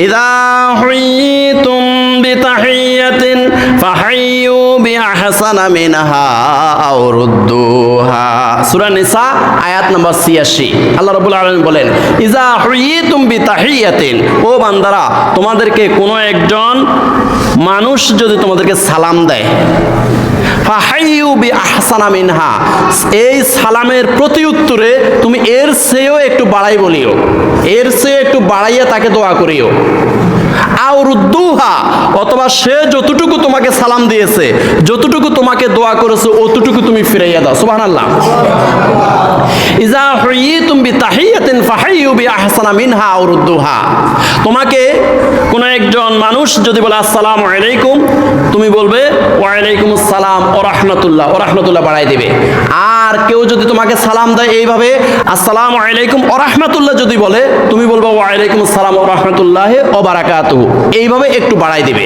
ইযা হুইতুম বিতাহিয়াতিন ফাহাইয়ু বিআহসানা মিনহা আও রুদ্দুহা। সূরা নিসা আয়াত নম্বর ৮৬। আল্লাহ রাব্বুল আলামিন বলেন, ইযা হুইতুম বিতাহিয়াতিন, ও বান্দারা, তোমাদেরকে কোনো একজন মানুষ যদি তোমাদেরকে সালাম দেয়, ফাহাইয়ু বিআহসানা মিনহা, এই সালামের প্রতি উত্তরে তুমি এর চেয়েও একটু বাড়াই বলিও, এর চেয়ে একটু বাড়াইয়া তাকে দোয়া করিও। আও রুদ্দুহা, অথবা সে যতটুকু তোমাকে সালাম দিয়েছে, যতটুকু তোমাকে দোয়া করেছে, অতটুকু তুমি ফিরাইয়া দাও। সুবহানাল্লাহ। ইযা হুইতুম বিতাহিয়াতিন ফাহাইয়ু বিআহসানা মিনহা আও রুদ্দুহা। তোমাকে কোনো একজন মানুষ যদি বলে আসসালামু আলাইকুম, তুমি বলবে ওয়া আলাইকুমুস সালাম ওয়া রাহমাতুল্লাহ, ওয়া রাহমাতুল্লাহ বাড়াই দিবে। আর কেউ যদি তোমাকে সালাম দেয় এইভাবে আসসালামু আলাইকুম ওয়া রাহমাতুল্লাহ যদি বলে, তুমি বলবে ওয়া আলাইকুমুস সালাম ওয়া রাহমাতুল্লাহি ওয়া বারাকাতুহু, এইভাবে একটু বাড়াই দিবে।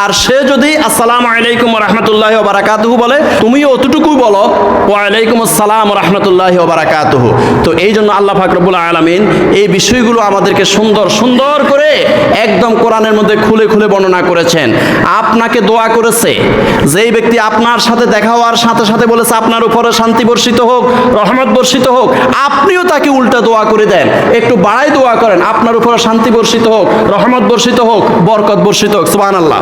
আর সে যদি আসসালামু আলাইকুম ওয়া রাহমাতুল্লাহি ওয়া বারাকাতুহু বলে, তুমিও অতটুকু বলো ওয়া আলাইকুমুস সালাম ওয়া রাহমাতুল্লাহি ওয়া বারাকাতুহু। তো এই জন্য আল্লাহ পাক রব্বুল আলামিন এই বিষয়গুলো আমাদেরকে সুন্দর সুন্দর করে একদম কোরআনের মধ্যে খুলে খুলে বর্ণনা করেছেন। আপনাকে দোয়া করেছে, যেই ব্যক্তি আপনার সাথে দেখা হওয়ার সাথে সাথে বলেছে আপনার উপরে শান্তি বর্ষিত হোক, রহমত বর্ষিত হোক, আপনিও তাকে উল্টা দোয়া করে দেন, একটু বাড়াই দোয়া করেন, আপনার উপরে শান্তি বর্ষিত হোক, রহমত বর্ষিত হোক, বরকত বর্ষিত হোক। সুবহানাল্লাহ।